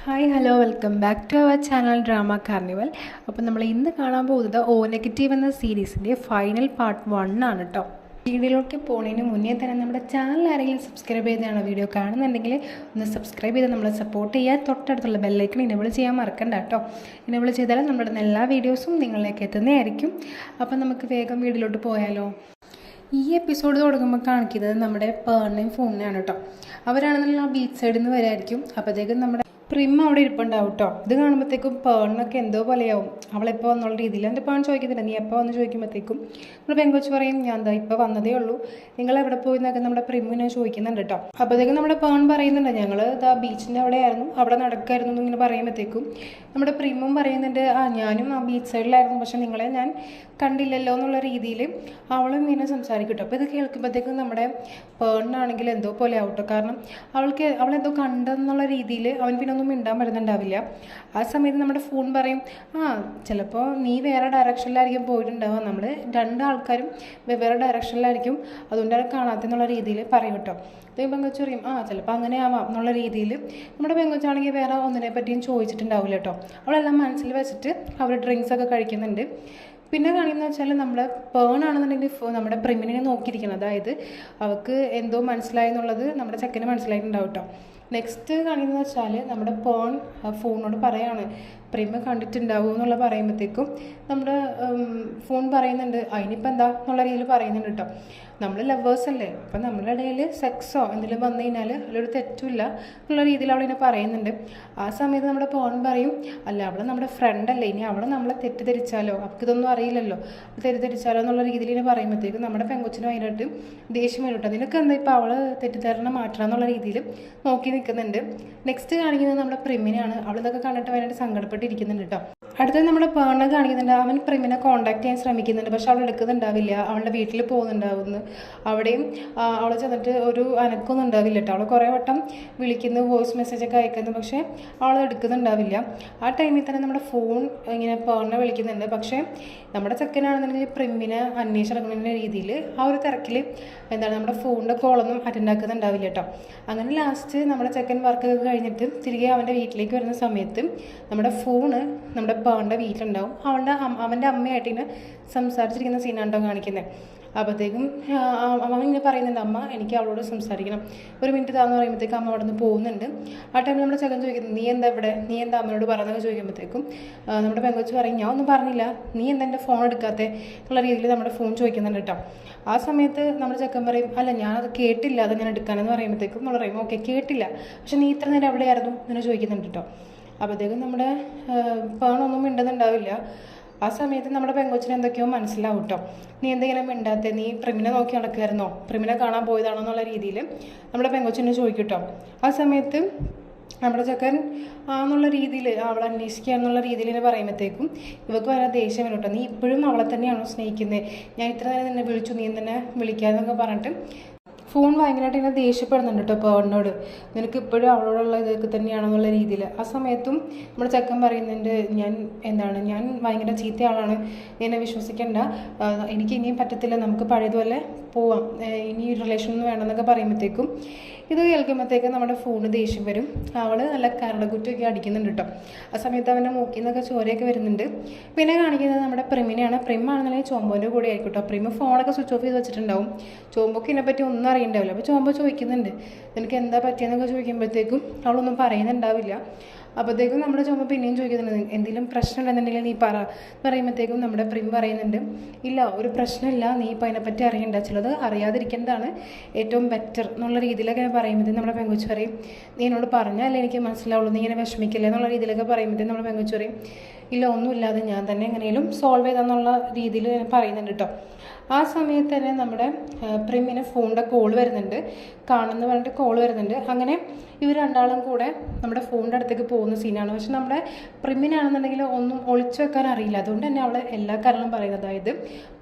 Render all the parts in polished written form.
Hi hello welcome back to our channel drama carnival. അപ്പോൾ നമ്മൾ ഇന്ന് കാണാൻ പോകുന്നത് ഓ നെഗറ്റീവ് എന്ന സീരീസിൻ്റെ ഫൈനൽ പാർട്ട് 1 ആണ് കേട്ടോ. വീഡിയോയിലേക്ക് പോകുന്നതിന് മുന്നേ തന്നെ നമ്മുടെ ചാനൽ ആരെങ്കിലും സബ്സ്ക്രൈബ് ചെയ്താണ് വീഡിയോ കാണുന്നുണ്ടെങ്കിൽ ഒന്ന് സബ്സ്ക്രൈബ് ചെയ്ത് നമ്മളെ സപ്പോർട്ട് ചെയ്യുക. തൊട്ടടുത്തുള്ള ബെല്ലൈക്കൺ ഇനേബിൾ ചെയ്യാൻ മറക്കണ്ട കേട്ടോ. ഇനേബിൾ ചെയ്താൽ നമ്മുടെ എല്ലാ വീഡിയോസും നിങ്ങളിലേക്ക് എത്തുന്നതായിരിക്കും. അപ്പം നമുക്ക് വേഗം വീഡിയോയിലോട്ട് പോയാലോ. ഈ എപ്പിസോഡ് തുടങ്ങുമ്പോൾ കാണിക്കുന്നത് നമ്മുടെ പേർണയും ഫോണിനെയാണ് കേട്ടോ. അവരാണെന്നുള്ള ആ ബീച്ച് സൈഡിൽ നിന്ന് വരായിരിക്കും. അപ്പോഴത്തേക്കും നമ്മുടെ പ്രിം അവിടെ ഇരിപ്പുണ്ടാവും കേട്ടോ. ഇത് കാണുമ്പോഴത്തേക്കും പേണിനൊക്കെ എന്തോ പോലെയാവും. അവളെപ്പോൾ എന്നുള്ള രീതിയിൽ എൻ്റെ പേൺ ചോദിക്കുന്നില്ല, നീ എപ്പോൾ വന്ന് ചോദിക്കുമ്പോഴത്തേക്കും നമ്മൾ പെങ്കൊച്ച് പറയും, ഞാൻ എന്താ ഇപ്പോൾ വന്നതേ ഉള്ളൂ, നിങ്ങൾ എവിടെ പോയി എന്നൊക്കെ നമ്മുടെ പ്രിമ്മിനെ ചോദിക്കുന്നുണ്ട് കേട്ടോ. അപ്പോഴത്തേക്കും നമ്മുടെ പേൺ പറയുന്നുണ്ട്, ഞങ്ങൾ ഇതാ ബീച്ചിൻ്റെ അവിടെ ആയിരുന്നു, അവിടെ നടക്കായിരുന്നു എന്നിങ്ങനെ പറയുമ്പോഴത്തേക്കും നമ്മുടെ പ്രിമ്മും പറയുന്നുണ്ട്, ഞാനും ആ ബീച്ച് സൈഡിലായിരുന്നു, പക്ഷെ നിങ്ങളെ ഞാൻ കണ്ടില്ലല്ലോ എന്നുള്ള രീതിയിൽ അവളും ഇങ്ങനെ സംസാരിക്കും കേട്ടോ. അപ്പോൾ ഇത് കേൾക്കുമ്പോഴത്തേക്കും നമ്മുടെ പേണിനാണെങ്കിൽ എന്തോ പോലെ ആവട്ടോ. കാരണം അവളെന്തോ കണ്ടെന്നുള്ള രീതിയിൽ അവൻ പിന്നെ ഒന്നും മിണ്ടാൻ പറ്റുന്നുണ്ടാവില്ല. ആ സമയത്ത് നമ്മുടെ ഫോൺ പറയും, ചിലപ്പോൾ നീ വേറെ ഡയറക്ഷനിലായിരിക്കും പോയിട്ടുണ്ടാവുക, നമ്മൾ രണ്ടാൾക്കാരും വെവ്വേറെ ഡയറക്ഷനിലായിരിക്കും, അതുകൊണ്ടാണ് കാണാത്തെന്നുള്ള രീതിയിൽ പറയും കേട്ടോ. അപ്പോൾ പെങ്കൊച്ച് പറയും, ചിലപ്പോൾ അങ്ങനെ ആവാം എന്നുള്ള രീതിയിൽ. നമ്മുടെ പെങ്കൊച്ചാണെങ്കിൽ വേറെ ഒന്നിനെ പറ്റിയും ചോദിച്ചിട്ടുണ്ടാവില്ല കേട്ടോ. അവളെല്ലാം മനസ്സിൽ വെച്ചിട്ട് അവർ ഡ്രിങ്ക്സ് ഒക്കെ കഴിക്കുന്നുണ്ട്. പിന്നെ കാണിയെന്ന് വെച്ചാൽ നമ്മുടെ പേണാണെന്നുണ്ടെങ്കിൽ നമ്മുടെ പ്രിമിനെ നോക്കിയിരിക്കണം. അതായത് അവൾക്ക് എന്തോ മനസ്സിലായി എന്നുള്ളത് നമ്മുടെ ചെക്കന് മനസ്സിലായിട്ടുണ്ടാവും കേട്ടോ. നെക്സ്റ്റ് കാണിയെന്ന് വെച്ചാൽ നമ്മുടെ ഫോണിനോട് പറയാണ്, പ്രിമ കണ്ടിട്ടുണ്ടാവും എന്നുള്ള പറയുമ്പോഴത്തേക്കും നമ്മുടെ ഫോൺ പറയുന്നുണ്ട്, അതിനിപ്പോൾ എന്താ എന്നുള്ള രീതിയിൽ പറയുന്നുണ്ട് കേട്ടോ. നമ്മൾ ലവേഴ്സ് അല്ലേ, അപ്പം നമ്മുടെ ഇടയിൽ സെക്സോ എന്തെങ്കിലും വന്നു കഴിഞ്ഞാൽ അതിലൊരു തെറ്റുമില്ല എന്നുള്ള രീതിയിൽ അവളിങ്ങനെ പറയുന്നുണ്ട്. ആ സമയത്ത് നമ്മുടെ ഫോൺ പറയും, അല്ല അവൾ നമ്മുടെ ഫ്രണ്ട് അല്ലേ, ഇനി അവളെ നമ്മളെ തെറ്റിദ്ധരിച്ചാലോ, അവൾക്കിതൊന്നും അറിയില്ലല്ലോ, തെറ്റിദ്ധരിച്ചാലോ എന്നുള്ള രീതിയിൽ ഇങ്ങനെ പറയുമ്പോഴത്തേക്കും നമ്മുടെ പെങ്കൊച്ചിനും അതിനായിട്ട് ദേഷ്യം വരും കേട്ടോ. നിനക്ക് എന്താ ഇപ്പോൾ അവൾ തെറ്റിദ്ധാരണ മാറ്റണം എന്നുള്ള രീതിയിൽ നോക്കി നിൽക്കുന്നുണ്ട്. നെക്സ്റ്റ് കാണിക്കുന്നത് നമ്മുടെ പ്രിമിനെയാണ്. അവളിതൊക്കെ കണ്ടിട്ട് അതിനായിട്ട് സങ്കടപ്പെട്ടിരിക്കുന്നുണ്ട് കേട്ടോ. അടുത്തത് നമ്മുടെ പേണിനെ കാണിക്കുന്നുണ്ട്. അവൻ പ്രിമിനെ കോൺടാക്ട് ചെയ്യാൻ ശ്രമിക്കുന്നുണ്ട്, പക്ഷെ അവൾ എടുക്കുന്നുണ്ടാവില്ല. അവളുടെ വീട്ടിൽ പോകുന്നുണ്ടാവുന്നു. അവിടെയും അവൾ ചെന്നിട്ട് ഒരു അനക്കൊന്നും ഉണ്ടാവില്ല കേട്ടോ. അവൾ കുറേ വട്ടം വിളിക്കുന്നു, വോയിസ് മെസ്സേജൊക്കെ അയക്കുന്നു, പക്ഷേ അവൾ എടുക്കുന്നുണ്ടാവില്ല. ആ ടൈമിൽ തന്നെ നമ്മുടെ ഫോൺ ഇങ്ങനെ പേണിനെ വിളിക്കുന്നുണ്ട്. പക്ഷേ നമ്മുടെ ചെക്കനാണെന്നുണ്ടെങ്കിൽ പ്രിമിനെ അന്വേഷിച്ചിറങ്ങുന്ന രീതിയിൽ ആ ഒരു തിരക്കിൽ നമ്മുടെ ഫോണിൻ്റെ കോളൊന്നും അറ്റൻഡ് ആക്കുന്നുണ്ടാവില്ല കേട്ടോ. അങ്ങനെ ലാസ്റ്റ് നമ്മുടെ ചെക്കൻ വർക്കൊക്കെ കഴിഞ്ഞിട്ട് തിരികെ അവൻ്റെ വീട്ടിലേക്ക് വരുന്ന സമയത്ത് നമ്മുടെ ഫോണ് നമ്മുടെ പേണിൻ്റെ വീട്ടിലുണ്ടാവും. അവൻ്റെ അമ്മയായിട്ട് ഇങ്ങനെ സംസാരിച്ചിരിക്കുന്ന സീനാണ് കേട്ടോ കാണിക്കുന്നത്. അപ്പോഴത്തേക്കും അവൻ ഇങ്ങനെ പറയുന്നുണ്ട്, അമ്മ എനിക്ക് അവളോട് സംസാരിക്കണം, ഒരു മിനിറ്റ് താന്ന് പറയുമ്പോഴത്തേക്കും അമ്മ അവിടെ നിന്ന് പോകുന്നുണ്ട്. ആ ടൈമിൽ നമ്മുടെ ചെക്കൻ ചോദിക്കുന്നത്, നീ എന്താ ഇവിടെ, നീ എന്താ അമ്മയോട് പറഞ്ഞതൊക്കെ ചോദിക്കുമ്പോഴത്തേക്കും നമ്മുടെ പെങ്കൊച്ച് പറയും, ഞാൻ ഒന്നും പറഞ്ഞില്ല, നീ എന്താ എൻ്റെ ഫോൺ എടുക്കാത്തേ എന്നുള്ള രീതിയിൽ നമ്മുടെ ഫോൺ ചോദിക്കുന്നുണ്ട് കേട്ടോ. ആ സമയത്ത് നമ്മുടെ ചെക്കൻ പറയും, അല്ല ഞാനത് കേട്ടില്ല, അത് ഞാൻ എടുക്കാനെന്ന് പറയുമ്പോഴത്തേക്കും നമ്മൾ പറയും, ഓക്കെ കേട്ടില്ല, പക്ഷെ നീ ഇത്ര നേരം എവിടെയായിരുന്നു എന്ന് ചോദിക്കുന്നുണ്ട് കേട്ടോ. അപ്പോഴത്തേക്കും നമ്മുടെ പേണൊന്നും മിണ്ടുന്നുണ്ടാവില്ല. ആ സമയത്ത് നമ്മുടെ പെങ്കൊച്ചിന് എന്തൊക്കെയോ മനസ്സിലാവും കേട്ടോ. നീ എന്തെങ്കിലും മിണ്ടാത്തേ, നീ പ്രിമിനെ നോക്കി നടക്കുമായിരുന്നോ, പ്രിമിനെ കാണാൻ പോയതാണോ എന്നുള്ള രീതിയിൽ നമ്മുടെ പെങ്കൊച്ചിനെ ചോദിക്കും കേട്ടോ. ആ സമയത്ത് നമ്മുടെ ചെക്കൻ എന്നുള്ള രീതിയിൽ അവളെ അന്വേഷിക്കുക എന്നുള്ള രീതിയിൽ ഇങ്ങനെ പറയുമ്പോഴത്തേക്കും ഇവർക്ക് വളരെ ദേഷ്യം വരും കേട്ടോ. നീ ഇപ്പോഴും അവളെ തന്നെയാണോ സ്നേഹിക്കുന്നത്, ഞാൻ ഇത്ര നേരം നിന്നെ വിളിച്ചു, നീ തന്നെ വിളിക്കാതെന്നൊക്കെ പറഞ്ഞിട്ട് ഫോൺ ഭയങ്കരമായിട്ട് ഇങ്ങനെ ദേഷ്യപ്പെടുന്നുണ്ട് കേട്ടോ പേണിനോട്. നിനക്ക് ഇപ്പോഴും അവളോടുള്ള ഇതൊക്കെ തന്നെയാണെന്നുള്ള രീതിയിൽ. ആ സമയത്തും നമ്മുടെ ചെക്കൻ പറയുന്നുണ്ട്, ഞാൻ ഭയങ്കര ചീത്ത ആളാണ്, എന്നെ വിശ്വസിക്കണ്ട, എനിക്ക് ഇനിയും പറ്റത്തില്ല, നമുക്ക് പഴയതുപോലെ പോവാം, ഇനി റിലേഷനൊന്നും വേണമെന്നൊക്കെ പറയുമ്പോഴത്തേക്കും ഇത് കേൾക്കുമ്പോഴത്തേക്കും നമ്മുടെ ഫോണ് ദേഷ്യം വരും. അവൾ നല്ല കരടക്കുറ്റൊക്കെ അടിക്കുന്നുണ്ട് കേട്ടോ. ആ സമയത്ത് അവൻ്റെ മൂക്കിൽ നിന്നൊക്കെ ചോരയൊക്കെ വരുന്നുണ്ട്. പിന്നെ കാണിക്കുന്നത് നമ്മുടെ പ്രിമിനെയാണ്. പ്രിമാണെന്നുണ്ടെങ്കിൽ ചോമ്പോൻ്റെ കൂടെ ആയിരിക്കും കേട്ടോ. പ്രിമ ഫോണൊക്കെ സ്വിച്ച് ഓഫ് ചെയ്ത് വെച്ചിട്ടുണ്ടാവും. ചോമ്പോക്ക് ഇതിനെപ്പറ്റി ഒന്നും അറിയണ്ടാവില്ല. അപ്പോൾ ചോമ്പോ ചോദിക്കുന്നുണ്ട്, നിനക്ക് എന്താ പറ്റിയെന്നൊക്കെ ചോദിക്കുമ്പോഴത്തേക്കും അവളൊന്നും പറയുന്നുണ്ടാവില്ല. അപ്പോഴത്തേക്കും നമ്മുടെ ചോമ്പ പിന്നെയും ചോദിക്കുന്നുണ്ട്, എന്തെങ്കിലും പ്രശ്നം ഉണ്ടെന്നുണ്ടെങ്കിൽ നീ പറയുമ്പോഴത്തേക്കും നമ്മുടെ പ്രിം പറയുന്നുണ്ട്, ഇല്ല ഒരു പ്രശ്നമില്ല, നീ ഇപ്പോൾ അതിനെപ്പറ്റി അറിയണ്ട, ചിലത് അറിയാതിരിക്കേണ്ടതാണ് ഏറ്റവും ബെറ്റർ എന്നുള്ള രീതിയിലൊക്കെ പറയുമ്പോഴത്തേക്കും നമ്മുടെ പെങ്കൊച്ച് പറയും, നീ എന്നോട് പറഞ്ഞാലേ എനിക്ക് മനസ്സിലാവുള്ളൂ, നീ ഇങ്ങനെ വിഷമിക്കില്ലേ എന്നുള്ള രീതിയിലൊക്കെ പറയുമ്പോഴത്തേക്കും നമ്മുടെ പെങ്കൊച്ച് പറയും, ഇല്ല ഒന്നുമില്ലാതെ ഞാൻ തന്നെ എങ്ങനെയും സോൾവ് ചെയ്തെന്നുള്ള രീതിയിൽ പറയുന്നുണ്ട് കേട്ടോ. ആ സമയത്ത് തന്നെ നമ്മുടെ പ്രിമിന് ഫോണിൻ്റെ കോൾ വരുന്നുണ്ട്, കാണുന്ന പറഞ്ഞിട്ട് കോൾ വരുന്നുണ്ട്. അങ്ങനെ ഇവർ രണ്ടാളും കൂടെ നമ്മുടെ ഫോണിൻ്റെ അടുത്തേക്ക് പോകുന്ന സീനാണ്. പക്ഷെ നമ്മുടെ പ്രിമിനാണെന്നുണ്ടെങ്കിൽ ഒന്നും ഒളിച്ചു വെക്കാൻ അറിയില്ല, അതുകൊണ്ട് തന്നെ അവൾ എല്ലാ കാര്യങ്ങളും പറയുന്നത്, അതായത്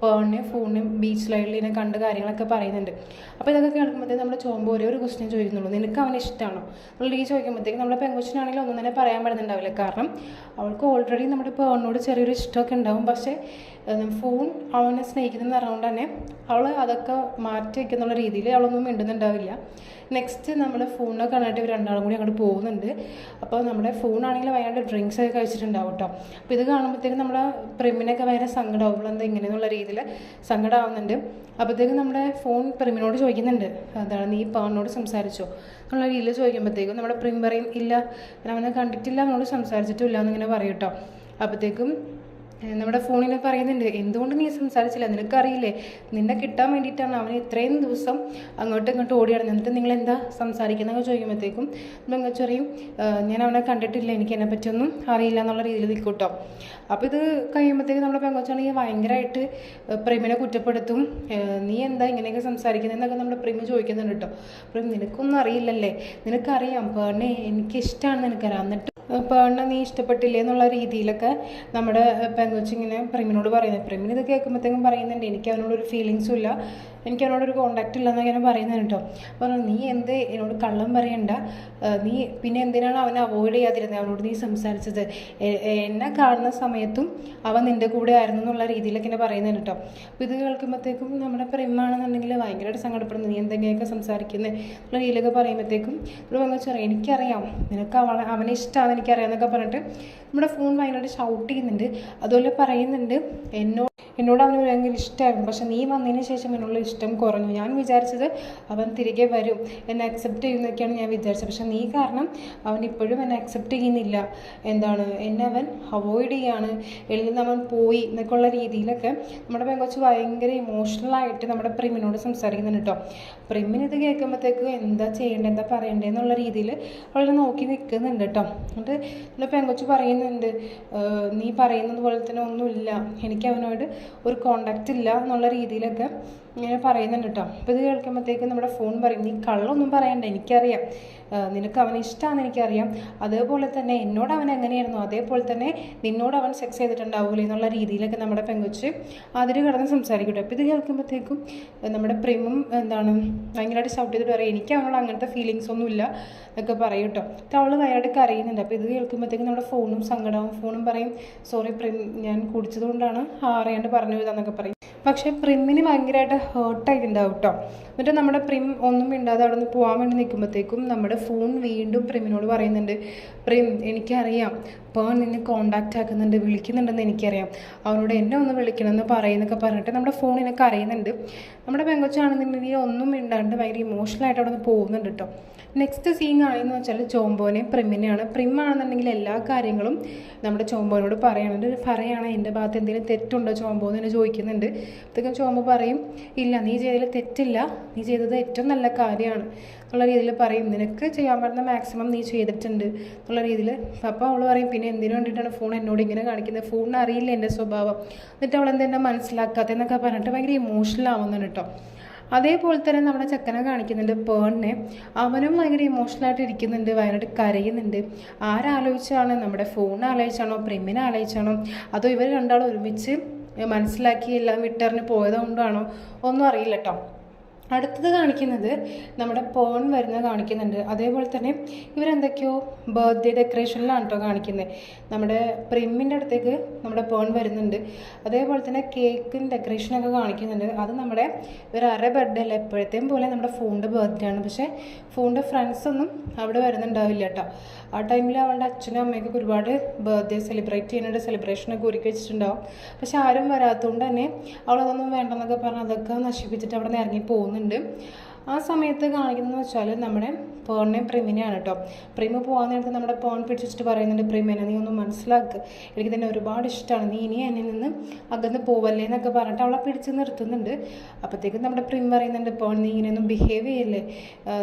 ഫോണിനും ബീച്ച് ലൈനിലിനെ കണ്ട കാര്യങ്ങളൊക്കെ പറയുന്നുണ്ട്. അപ്പോൾ ഇതൊക്കെ കേൾക്കുമ്പോഴത്തേക്കും നമ്മുടെ ചോമ്പ് ഒരു ക്വസ്റ്റ്യൻ ചോദിക്കുന്നുള്ളൂ, നിനക്ക് അവനെ ഇഷ്ടമാണോ എന്നുള്ള രീതി ചോദിക്കുമ്പോഴത്തേക്കും നമ്മുടെ പെങ്കൊച്ചിനാണെങ്കിലും ഒന്നും തന്നെ പറയാൻ പറ്റുന്നുണ്ടാവില്ല. കാരണം അവൾക്ക് ഓൾറെഡി നമ്മുടെ പേണിനോട് ചെറിയൊരു ഇഷ്ടമൊക്കെ ഉണ്ടാവും. പക്ഷേ ഫോൺ അവനെ സ്നേഹിക്കുന്നതെന്ന് അറിയുകൊണ്ട് തന്നെ അവൾ അതൊക്കെ മാറ്റി വയ്ക്കുന്നുള്ള രീതിയിൽ അവളൊന്നും മിണ്ടുന്നുണ്ടാവില്ല. നെക്സ്റ്റ് നമ്മൾ ഫോണിനെ കാണാനായിട്ട് ഇവർ രണ്ടാളും കൂടി അങ്ങോട്ട് പോകുന്നുണ്ട്. അപ്പോൾ നമ്മുടെ ഫോണാണെങ്കിൽ വയാണ്ട് ഡ്രിങ്ക്സ് ഒക്കെ കഴിച്ചിട്ടുണ്ടാവും കേട്ടോ. അപ്പോൾ ഇത് കാണുമ്പോഴത്തേക്കും നമ്മുടെ പ്രിമിനൊക്കെ ഭയങ്കര സങ്കടമാവും, എന്താ ഇങ്ങനെയെന്നുള്ള രീതിയിൽ സങ്കടമാവുന്നുണ്ട്. അപ്പോഴത്തേക്കും നമ്മുടെ ഫോൺ പ്രിമിനോട് ചോദിക്കുന്നുണ്ട്, എന്താണ് നീ പാണിനോട് സംസാരിച്ചോ എന്നുള്ള രീതിയിൽ ചോദിക്കുമ്പോഴത്തേക്കും നമ്മുടെ പ്രിം പറയും ഇല്ല, ഞാൻ അവനെ കണ്ടിട്ടില്ല, അവനോട് സംസാരിച്ചിട്ടില്ല എന്നിങ്ങനെ പറയും കേട്ടോ. അപ്പോഴത്തേക്കും നമ്മുടെ ഫോണിനെ പറയുന്നുണ്ട്, എന്തുകൊണ്ട് നീ സംസാരിച്ചില്ല, നിനക്കറിയില്ലേ നിന്നെ കിട്ടാൻ വേണ്ടിയിട്ടാണ് അവന് ഇത്രയും ദിവസം അങ്ങോട്ടും ഇങ്ങോട്ടും ഓടിയാണ്, എന്നിട്ട് നിങ്ങൾ എന്താ സംസാരിക്കുന്നതൊക്കെ ചോദിക്കുമ്പോഴത്തേക്കും പെങ്കൊച്ച് പറയും ഞാൻ അവനെ കണ്ടിട്ടില്ല, എനിക്ക് എന്നെ പറ്റിയൊന്നും അറിയില്ല എന്നുള്ള രീതിയിൽ നിൽക്കും കേട്ടോ. അപ്പോൾ ഇത് കഴിയുമ്പോഴത്തേക്കും നമ്മുടെ പെങ്കൊച്ചാണെങ്കിൽ ഭയങ്കരമായിട്ട് പ്രേമിനെ കുറ്റപ്പെടുത്തും. നീ എന്താ ഇങ്ങനെയൊക്കെ സംസാരിക്കുന്നതെന്നൊക്കെ നമ്മുടെ പ്രേമി ചോദിക്കുന്നുണ്ട് കേട്ടോ. പ്രേം നിനക്കൊന്നും അറിയില്ലല്ലേ, നിനക്കറിയാം പേണ്ണെ എനിക്കിഷ്ടമാണെന്ന് നിനക്കറിയാം, എന്നിട്ട് പേണ്ണെ നീ ഇഷ്ടപ്പെട്ടില്ലേ എന്നുള്ള രീതിയിലൊക്കെ നമ്മുടെ പെങ്കൊച്ചിങ്ങനെ പ്രേമിനോട് പറയുന്നത്. പ്രേമിന് ഇത് കേൾക്കുമ്പോഴത്തേക്കും പറയുന്നുണ്ട് എനിക്ക് അവനോടൊരു ഫീലിങ്സും ഇല്ല, എനിക്ക് അവനോടൊരു കോണ്ടാക്റ്റ് ഇല്ലെന്ന് ഇങ്ങനെ പറയുന്നത് കേട്ടോ. പറഞ്ഞു നീ എന്ത് എന്നോട് കള്ളം പറയണ്ട, നീ പിന്നെ എന്തിനാണ് അവനെ അവോയ്ഡ് ചെയ്യാതിരുന്നത്, അവനോട് നീ സംസാരിച്ചത്, എന്നെ കാണുന്ന സമയത്തും അവൻ നിൻ്റെ കൂടെ ആയിരുന്നു എന്നുള്ള രീതിയിലൊക്കെ ഇങ്ങനെ പറയുന്നത് കേട്ടോ. അപ്പോൾ ഇത് കേൾക്കുമ്പോഴത്തേക്കും നമ്മുടെ പ്രേമാണെന്നുണ്ടെങ്കിൽ ഭയങ്കരമായിട്ട് സങ്കടപ്പെടുന്നു, നീ എന്തെങ്കിലുമൊക്കെ സംസാരിക്കുന്നത് എന്നുള്ള രീതിയിലൊക്കെ പറയുമ്പോഴത്തേക്കും ഒരു പെങ്കൊച്ച് പറയും എനിക്കറിയാം നിനക്ക് അവനെ ഇഷ്ടമാണ് എനിക്കറിയാം എന്നൊക്കെ പറഞ്ഞിട്ട് നമ്മുടെ ഫോൺ ഭയങ്കരമായിട്ട് ഷൗട്ട് ചെയ്യുന്നുണ്ട്. അതുപോലെ പറയുന്നുണ്ട് എന്നോട് അവന് ഭയങ്കര ഇഷ്ടമായിരുന്നു, പക്ഷെ നീ വന്നതിന് ശേഷം എന്നുള്ള ഇഷ്ടം കുറഞ്ഞു, ഞാൻ വിചാരിച്ചത് അവൻ തിരികെ വരും എന്നെ അക്സെപ്റ്റ് ചെയ്യുന്നതൊക്കെയാണ് ഞാൻ വിചാരിച്ചത്, പക്ഷെ നീ കാരണം അവൻ ഇപ്പോഴും എന്നെ അക്സെപ്റ്റ് ചെയ്യുന്നില്ല, എന്താണ് എന്നെ അവൻ അവോയ്ഡ് ചെയ്യാണ്, എന്നിൽ നിന്ന് അവൻ പോയി എന്നൊക്കെ ഉള്ള രീതിയിലൊക്കെ നമ്മുടെ പെങ്കൊച്ച് ഭയങ്കര ഇമോഷണലായിട്ട് നമ്മുടെ പ്രിമിനോട് സംസാരിക്കുന്നുണ്ട് കേട്ടോ. പ്രിമിന് ഇത് കേൾക്കുമ്പോഴത്തേക്ക് എന്താ ചെയ്യേണ്ടത് എന്താ പറയണ്ടേ എന്നുള്ള രീതിയിൽ അവൾ നോക്കി നിൽക്കുന്നുണ്ട് കേട്ടോ. എന്നിട്ട് എൻ്റെ പെങ്കൊച്ച് പറയുന്നുണ്ട് നീ പറയുന്നത് പോലെ തന്നെ ഒന്നുമില്ല, എനിക്ക് അവനോട് ഒരു കോണ്ടാക്റ്റ് ഇല്ല എന്നുള്ള രീതിയിലൊക്കെ ഇങ്ങനെ പറയുന്നുണ്ട് കേട്ടോ. അപ്പോൾ ഇത് കേൾക്കുമ്പോഴത്തേക്കും നമ്മുടെ ഫോൺ പറയും നീ കള്ളൊന്നും പറയണ്ട, എനിക്കറിയാം നിനക്ക് അവനെ ഇഷ്ടമാണെന്ന് എനിക്കറിയാം, അതേപോലെ തന്നെ എന്നോട് അവൻ എങ്ങനെയായിരുന്നു അതേപോലെ തന്നെ നിന്നോട് അവൻ സെക്സ് ചെയ്തിട്ടുണ്ടാവില്ലേ എന്നുള്ള രീതിയിലൊക്കെ നമ്മുടെ പെങ്കൊച്ച് അതിൽ കിടന്ന് സംസാരിക്കും കേട്ടോ. അപ്പോൾ ഇത് കേൾക്കുമ്പോഴത്തേക്കും നമ്മുടെ പ്രേമും എന്താണ് ഭയങ്കരമായിട്ട് ഷൗട്ട് ചെയ്തിട്ട് പറയും എനിക്ക് അവനോട് അങ്ങനത്തെ ഫീലിങ്സ് ഒന്നും ഇല്ല എന്നൊക്കെ പറയും കേട്ടോ. അപ്പോൾ അവൾ ഭയങ്കരമായിട്ട് കരയുന്നുണ്ട്. അപ്പോൾ ഇത് കേൾക്കുമ്പോഴത്തേക്കും നമ്മുടെ ഫോണും സങ്കടവും, ഫോണും പറയും സോറി പ്രേം ഞാൻ കുടിച്ചത് കൊണ്ടാണ് അറിയാണ്ട് പറഞ്ഞു ഇതാന്നൊക്കെ പറയും. പക്ഷേ പ്രിമ്മിന് ഭയങ്കരമായിട്ട് ഹേർട്ടായിട്ടുണ്ടാവും കേട്ടോ. എന്നിട്ട് നമ്മുടെ പ്രിം ഒന്നും മിണ്ടാതെ അവിടെ നിന്ന് പോകാൻ വേണ്ടി നിൽക്കുമ്പോഴത്തേക്കും നമ്മുടെ ഫോൺ വീണ്ടും പ്രിമിനോട് പറയുന്നുണ്ട് പ്രിം എനിക്കറിയാം പേൺ നിന്നെ കോണ്ടാക്റ്റ് ആക്കുന്നുണ്ട് വിളിക്കുന്നുണ്ടെന്ന് എനിക്കറിയാം, അവനോട് എന്നെ ഒന്ന് വിളിക്കണമെന്ന് പറയുന്നൊക്കെ പറഞ്ഞിട്ട് നമ്മുടെ ഫോൺ എനിക്ക് അറിയുന്നുണ്ട്. നമ്മുടെ പെങ്കൊച്ചാണെന്നുണ്ടെങ്കിൽ ഒന്നും മിണ്ടാണ്ട് ഭയങ്കര ഇമോഷണലായിട്ട് അവിടെ നിന്ന് പോകുന്നുണ്ട് കേട്ടോ. നെക്സ്റ്റ് സീൻ കാണിയെന്ന് വെച്ചാൽ ചോമ്പോനെ പ്രിമിനെയാണ്. പ്രിമാണെന്നുണ്ടെങ്കിൽ എല്ലാ കാര്യങ്ങളും നമ്മുടെ ചോമ്പോനോട് പറയുകയാണ് എൻ്റെ ഭാഗത്ത് എന്തെങ്കിലും തെറ്റുണ്ടോ ചോമ്പോ എന്ന് ചോദിക്കുന്നുണ്ട്. അപ്പോഴത്തേക്കും ചോമ്പോ പറയും ഇല്ല നീ ചെയ്തതിൽ തെറ്റില്ല, നീ ചെയ്തത് ഏറ്റവും നല്ല കാര്യമാണ് എന്നുള്ള രീതിയിൽ പറയും, നിനക്ക് ചെയ്യാൻ പറ്റുന്ന മാക്സിമം നീ ചെയ്തിട്ടുണ്ട് എന്നുള്ള രീതിയിൽ. അപ്പോൾ അവൾ പറയും പിന്നെ എന്തിനു വേണ്ടിയിട്ടാണ് ഫോൺ എന്നോട് ഇങ്ങനെ കാണിക്കുന്നത്, ഫോണിന് അറിയില്ല എൻ്റെ സ്വഭാവം, എന്നിട്ട് അവൾ എന്തെന്നെ മനസ്സിലാക്കാത്തതെന്നൊക്കെ പറഞ്ഞിട്ട് ഭയങ്കര ഇമോഷണൽ ആവുന്നുണ്ട് കേട്ടോ. അതേപോലെ തന്നെ നമ്മുടെ ചെക്കനെ കാണിക്കുന്നുണ്ട് പേണിനെ, അവനും ഭയങ്കര ഇമോഷണലായിട്ട് ഇരിക്കുന്നുണ്ട്, ഭയങ്കരമായിട്ട് കരയുന്നുണ്ട്. ആരാലോചിച്ചാണ്, നമ്മുടെ ഫോൺ ആലോചിച്ചാണോ പ്രിമിനെ ആലോചിച്ചാണോ അതോ ഇവർ രണ്ടാളും ഒരുമിച്ച് മനസ്സിലാക്കി എല്ലാം വിട്ടറിഞ്ഞ് പോയതുകൊണ്ടാണോ ഒന്നും അറിയില്ല കേട്ടോ. അടുത്തത് കാണിക്കുന്നത് നമ്മുടെ പേൺ വരുന്ന കാണിക്കുന്നുണ്ട്. അതേപോലെ തന്നെ ഇവരെന്തൊക്കെയോ ബർത്ത്ഡേ ഡെക്കറേഷനിലാണ് കേട്ടോ കാണിക്കുന്നത്. നമ്മുടെ പ്രിമ്മിൻ്റെ അടുത്തേക്ക് നമ്മുടെ പേൺ വരുന്നുണ്ട്. അതേപോലെ തന്നെ കേക്കും ഡെക്കറേഷനൊക്കെ കാണിക്കുന്നുണ്ട്. അത് നമ്മുടെ ഇവരാരുടെ ബർത്ത്ഡേ അല്ല, എപ്പോഴത്തെയും പോലെ നമ്മുടെ ഫോണിൻ്റെ ബർത്ത്ഡേ ആണ്. പക്ഷേ ഫോണിൻ്റെ ഫ്രണ്ട്സൊന്നും അവിടെ വരുന്നുണ്ടാവില്ല കേട്ടോ. ആ ടൈമിൽ അവളുടെ അച്ഛനും അമ്മയൊക്കെ ഒരുപാട് ബർത്ത്ഡേ സെലിബ്രേറ്റ് ചെയ്യുന്നുണ്ട്, സെലിബ്രേഷനൊക്കെ ഒരുക്കി വെച്ചിട്ടുണ്ടാവും. പക്ഷെ ആരും വരാത്തതുകൊണ്ട് തന്നെ അവളതൊന്നും വേണ്ടെന്നൊക്കെ പറഞ്ഞ് അതൊക്കെ നശിപ്പിച്ചിട്ട് അവിടെ നിന്ന് ഇറങ്ങി പോകുന്നുണ്ട്. ആ സമയത്ത് കാണിക്കുന്നതെന്ന് വെച്ചാൽ നമ്മുടെ പേണിനെയും പ്രിമിനെയാണ് കേട്ടോ. പ്രിമ് പോകാൻ നേരത്ത് നമ്മുടെ പേൺ പിടിച്ചിട്ട് പറയുന്നുണ്ട് പ്രിമിനെ നീ ഒന്ന് മനസ്സിലാക്കുക, എനിക്ക് തന്നെ ഒരുപാട് ഇഷ്ടമാണ്, നീ ഇനി എന്നിൽ നിന്ന് അകന്ന് പോവല്ലേ എന്നൊക്കെ പറഞ്ഞിട്ട് അവളെ പിടിച്ച് നിർത്തുന്നുണ്ട്. അപ്പോഴത്തേക്കും നമ്മുടെ പ്രിം പറയുന്നുണ്ട് പേൺ നീ ഇങ്ങനെയൊന്നും ബിഹേവ് ചെയ്യല്ലേ,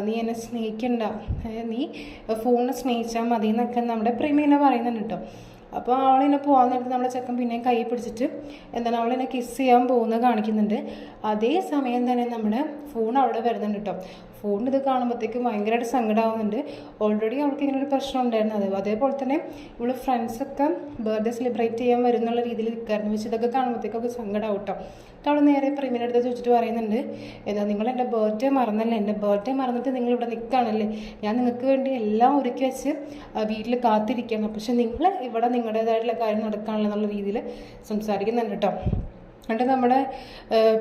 നീ എന്നെ സ്നേഹിക്കണ്ട, നീ ഫോണിനെ സ്നേഹിച്ചാൽ മതി എന്നൊക്കെ നമ്മുടെ പ്രിമിനെ പറയുന്നുണ്ട് കേട്ടോ. അപ്പോൾ അവളിങ്ങനെ പോകാൻ നേരത്ത് നമ്മുടെ ചെക്കൻ പിന്നെയും കൈ പിടിച്ചിട്ട് എന്താണ് അവളിനെ കിസ് ചെയ്യാൻ പോകുന്നത് കാണിക്കുന്നുണ്ട്. അതേ സമയം തന്നെ നമ്മുടെ ഫോൺ അവിടെ വരുന്നുണ്ട് കേട്ടോ. ഫോൺ ഇത് കാണുമ്പോഴത്തേക്കും ഭയങ്കരമായിട്ട് സങ്കടമാവുന്നുണ്ട്. ഓൾറെഡി അവൾക്ക് ഇങ്ങനെ ഒരു പ്രശ്നം ഉണ്ടായിരുന്നു. അതേപോലെ തന്നെ ഇവള് ഫ്രണ്ട്സൊക്കെ ബർത്ത്ഡേ സെലിബ്രേറ്റ് ചെയ്യാൻ വരുന്നുള്ള രീതിയിൽ നിൽക്കായിരുന്നു. പക്ഷെ ഇതൊക്കെ കാണുമ്പോഴത്തേക്കൊക്കെ സങ്കടമാവും കേട്ടോ. അവൾ നേരെ പ്രിമിൻ്റെ അടുത്ത് ചോദിച്ചിട്ട് പറയുന്നുണ്ട് എന്താ നിങ്ങൾ എൻ്റെ ബർത്ത്ഡേ മറന്നല്ലേ, എൻ്റെ ബർത്ത്ഡേ മറന്നിട്ട് നിങ്ങളിവിടെ നിൽക്കുകയാണല്ലേ, ഞാൻ നിങ്ങൾക്ക് വേണ്ടി എല്ലാം ഒരുക്കി വെച്ച് വീട്ടിൽ കാത്തിരിക്കണം, പക്ഷെ നിങ്ങൾ ഇവിടെ നിങ്ങളുടേതായിട്ടുള്ള കാര്യം നടക്കാനുള്ള രീതിയിൽ സംസാരിക്കുന്നുണ്ട് കേട്ടോ. എന്നിട്ട് നമ്മുടെ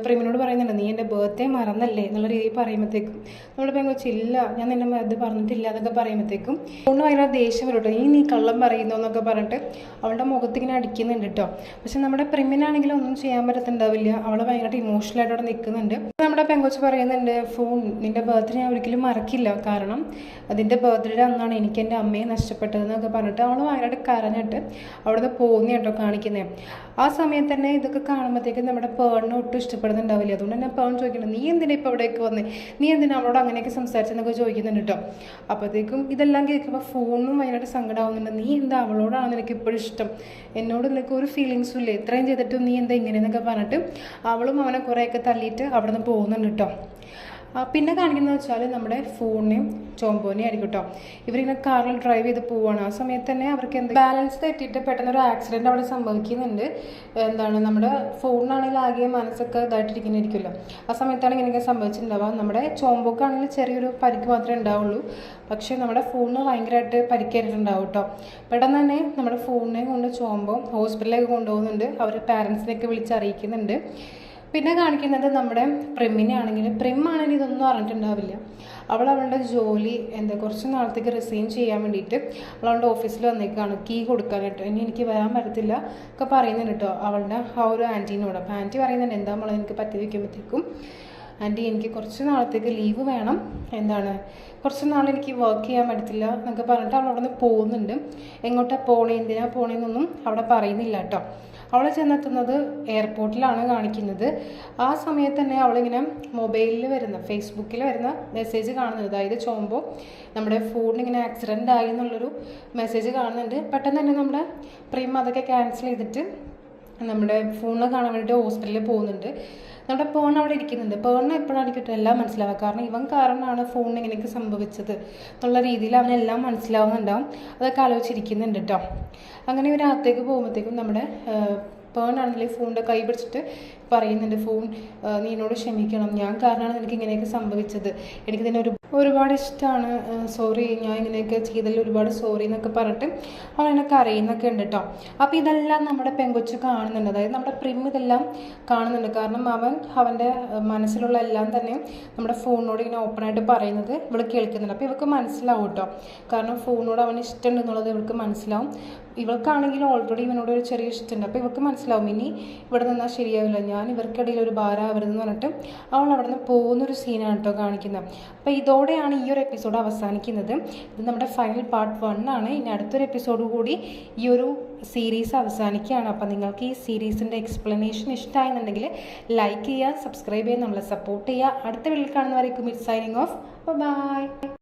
പ്രേമിനോട് പറയുന്നുണ്ട്, നീ എൻ്റെ ബർത്ത്ഡേ മറന്നല്ലേ എന്നുള്ള രീതിയിൽ പറയുമ്പോഴത്തേക്കും നമ്മുടെ പെങ്കൊച്ച് ഇല്ല, ഞാൻ നിന്നെ അത് പറഞ്ഞിട്ടില്ല എന്നൊക്കെ പറയുമ്പോഴത്തേക്കും കൊണ്ട് ഭയങ്കര ദേഷ്യം വരും കേട്ടോ. നീ കള്ളം പറയുന്നു എന്നൊക്കെ പറഞ്ഞിട്ട് അവളുടെ മുഖത്തിങ്ങനെ അടിക്കുന്നുണ്ട് കേട്ടോ. പക്ഷെ നമ്മുടെ പ്രേമിനാണെങ്കിലും ഒന്നും ചെയ്യാൻ പറ്റത്തുണ്ടാവില്ല. അവൾ ഭയങ്കരമായിട്ട് ഇമോഷണലായിട്ട് അവിടെ നിൽക്കുന്നുണ്ട്. നമ്മുടെ പെങ്കൊച്ച് പറയുന്നുണ്ട്, ഫോൺ നിൻ്റെ ബർത്ത്ഡേ ഞാൻ ഒരിക്കലും മറക്കില്ല, കാരണം അതിൻ്റെ ബർത്ത്ഡേ അന്നാണ് എനിക്ക് എൻ്റെ അമ്മയെ നഷ്ടപ്പെട്ടതെന്നൊക്കെ പറഞ്ഞിട്ട് അവൾ ഭയങ്കരമായിട്ട് കരഞ്ഞിട്ട് അവിടുന്ന് പോകുന്ന കേട്ടോ കാണിക്കുന്നത്. ആ സമയത്ത് തന്നെ ഇതൊക്കെ കാണുമ്പോഴത്തേക്കും നമ്മുടെ പേണിന് ഒട്ടും ഇഷ്ടപ്പെടുന്നുണ്ടാവില്ല. അതുകൊണ്ട് തന്നെ പേൺ ചോദിക്കണം, നീ എന്തിനാ ഇപ്പോൾ അവിടേക്ക് വന്നേ, നീ എന്തിനാ അവളോട് അങ്ങനെയൊക്കെ സംസാരിച്ചെന്നൊക്കെ ചോദിക്കുന്നുണ്ട് കേട്ടോ. അപ്പോഴത്തേക്കും ഇതെല്ലാം കേൾക്കുമ്പോൾ ഫോണും ഭയങ്കരമായിട്ട് സങ്കടമാവുന്നുണ്ട്. നീ എന്താ അവളോടാണ് നിനക്ക് ഇപ്പോഴും ഇഷ്ടം, എന്നോട് നിനക്ക് ഒരു ഫീലിങ്സും ഇല്ലേ, ഇത്രയും ചെയ്തിട്ടും നീ എന്താ ഇങ്ങനെയെന്നൊക്കെ പറഞ്ഞിട്ട് അവളും അവനെ കുറേയൊക്കെ തല്ലിയിട്ട് അവിടെ നിന്ന് പോകുന്നുണ്ട് കേട്ടോ. പിന്നെ കാണിക്കുന്നത് വെച്ചാൽ നമ്മുടെ ഫോണിനെയും ചോമ്പോനെയും ആയിരിക്കും കേട്ടോ. ഇവരിങ്ങനെ കാറിൽ ഡ്രൈവ് ചെയ്ത് പോവുകയാണ്. ആ സമയത്ത് തന്നെ അവർക്ക് എന്ത് ബാലൻസ് തെറ്റിയിട്ട് പെട്ടെന്നൊരു ആക്സിഡൻറ്റ് അവിടെ സംഭവിക്കുന്നുണ്ട്. നമ്മുടെ ഫോണിനാണെങ്കിൽ ആകെ മനസ്സൊക്കെ ഇതായിട്ടിരിക്കുന്നിരിക്കുമല്ലോ. ആ സമയത്താണ് ഇങ്ങനെയൊക്കെ സംഭവിച്ചിട്ടുണ്ടാവുക. നമ്മുടെ ചോമ്പോക്കാണെങ്കിൽ ചെറിയൊരു പരിക്ക് മാത്രമേ ഉണ്ടാവുള്ളൂ. പക്ഷേ നമ്മുടെ ഫോണിന് ഭയങ്കരമായിട്ട് പരിക്കേറ്റിട്ടുണ്ടാവും കേട്ടോ. പെട്ടെന്ന് തന്നെ നമ്മുടെ ഫോണിനെ കൊണ്ട് ചോമ്പോ ഹോസ്പിറ്റലിലേക്ക് കൊണ്ടുപോകുന്നുണ്ട്. അവർ പാരൻസിനെയൊക്കെ വിളിച്ചറിയിക്കുന്നുണ്ട്. പിന്നെ കാണിക്കുന്നത് നമ്മുടെ പ്രിമ്മാണെങ്കിൽ ഇതൊന്നും അറിഞ്ഞിട്ടുണ്ടാവില്ല. അവളുടെ ജോലി കുറച്ച് നാളത്തേക്ക് റിസൈൻ ചെയ്യാൻ വേണ്ടിയിട്ട് അവളുടെ ഓഫീസിൽ വന്നേക്കാണ് കീ കൊടുക്കാനായിട്ട്. ഇനി എനിക്ക് വരാൻ പറ്റത്തില്ല ഒക്കെ പറയുന്നുണ്ട് കേട്ടോ അവളുടെ ആ ഒരു ആൻറ്റീനോട്. അപ്പോൾ ആൻറ്റി പറയുന്നുണ്ട്, എന്താ മോളെ എനിക്ക് പറ്റി വയ്ക്കുമ്പോഴത്തേക്കും, ആൻറ്റി എനിക്ക് കുറച്ച് നാളത്തേക്ക് ലീവ് വേണം, കുറച്ച് നാൾ എനിക്ക് വർക്ക് ചെയ്യാൻ പറ്റത്തില്ല എന്നൊക്കെ പറഞ്ഞിട്ട് അവൾ അവിടെ നിന്ന് പോകുന്നുണ്ട്. എങ്ങോട്ടാണ് പോണേ, എന്തിനാ പോണേന്നൊന്നും അവിടെ പറയുന്നില്ല കേട്ടോ. അവൾ ചെന്നെത്തുന്നത് എയർപോർട്ടിലാണ് കാണിക്കുന്നത്. ആ സമയത്ത് തന്നെ അവളിങ്ങനെ മൊബൈലിൽ വരുന്ന ഫേസ്ബുക്കിൽ വരുന്ന മെസ്സേജ് കാണുന്നുണ്ട്. അതായത് ചോമ്പോ നമ്മുടെ ഫോണിങ്ങനെ ആക്സിഡൻ്റ് ആയി എന്നുള്ളൊരു മെസ്സേജ് കാണുന്നുണ്ട്. പെട്ടെന്ന് തന്നെ നമ്മുടെ പ്രേം അതൊക്കെ ക്യാൻസൽ ചെയ്തിട്ട് നമ്മുടെ ഫോണിൽ കാണാൻ വേണ്ടിയിട്ട് ഹോസ്പിറ്റലിൽ പോകുന്നുണ്ട്. നമ്മുടെ പേൺ അവിടെ ഇരിക്കുന്നുണ്ട്. പേണിന് എപ്പോഴാണ് കിട്ടും എല്ലാം മനസ്സിലാവുക, കാരണം ഇവൻ കാരണമാണ് ഫോണിന് ഇങ്ങനെയൊക്കെ സംഭവിച്ചത് എന്നുള്ള രീതിയിൽ അവനെല്ലാം മനസ്സിലാവുന്നുണ്ടാവും. അതൊക്കെ ആലോചിച്ചിരിക്കുന്നുണ്ട് കേട്ടോ. അങ്ങനെ ഇവർ അകത്തേക്ക് പോകുമ്പോഴത്തേക്കും നമ്മുടെ പേൺ ആണെങ്കിൽ ഫോണിൻ്റെ കൈ പിടിച്ചിട്ട് പറയുന്നുണ്ട്, ഫോൺ നീ എന്നോട് ക്ഷമിക്കണം, ഞാൻ കാരണമാണ് നിനക്ക് ഇങ്ങനെയൊക്കെ സംഭവിച്ചത്, എനിക്ക് തന്നെ ഒരുപാട് ഇഷ്ടമാണ്, സോറി, ഞാൻ ഇങ്ങനെയൊക്കെ ചെയ്തതിൽ ഒരുപാട് സോറി എന്നൊക്കെ പറഞ്ഞിട്ട് അവൻ എന്നൊക്കെ അറിയുന്നൊക്കെ ഉണ്ട് കേട്ടോ. അപ്പോൾ ഇതെല്ലാം നമ്മുടെ പെങ്കൊച്ച് കാണുന്നുണ്ട്. അതായത് നമ്മുടെ പ്രിം ഇതെല്ലാം കാണുന്നുണ്ട്. കാരണം അവൻ്റെ മനസ്സിലുള്ള എല്ലാം തന്നെ നമ്മുടെ ഫോണിനോട് ഇങ്ങനെ ഓപ്പണായിട്ട് പറയുന്നത് ഇവൾ കേൾക്കുന്നുണ്ട്. അപ്പോൾ ഇവൾക്ക് മനസ്സിലാവും കേട്ടോ, കാരണം ഫോണിനോട് അവന് ഇഷ്ടമുണ്ട് എന്നുള്ളത് ഇവൾക്ക് മനസ്സിലാവും. ഇവൾക്കാണെങ്കിൽ ഓൾറെഡി ഇവനോട് ഒരു ചെറിയ ഇഷ്ടമുണ്ട്. അപ്പോൾ ഇവൾക്ക് മനസ്സിലാവും ഇനി ഇവിടെ നിന്നാൽ ശരിയാവില്ല, ഞാൻ ഇവർക്കിടയിൽ ഒരു ഭാരമാവരുതെന്ന് പറഞ്ഞിട്ട് അവൾ അവിടെ നിന്ന് പോകുന്നൊരു സീനാണ് കേട്ടോ കാണിക്കുന്നത്. അപ്പോൾ ഇതോടെയാണ് ഈ ഒരു എപ്പിസോഡ് അവസാനിക്കുന്നത്. ഇത് നമ്മുടെ ഫൈനൽ പാർട്ട് 1 ആണ്. ഇനി അടുത്തൊരു എപ്പിസോഡ് കൂടി ഈ ഒരു സീരീസ് അവസാനിക്കുകയാണ്. അപ്പോൾ നിങ്ങൾക്ക് ഈ സീരീസിൻ്റെ എക്സ്പ്ലനേഷൻ ഇഷ്ടമായെന്നുണ്ടെങ്കിൽ ലൈക്ക് ചെയ്യുക, സബ്സ്ക്രൈബ് ചെയ്യുക, നമ്മളെ സപ്പോർട്ട് ചെയ്യുക. അടുത്ത വീഡിയോയിൽ കാണുന്നവരേക്കും ഇറ്റ്സ് സൈനിങ് ഓഫ്. ബൈ.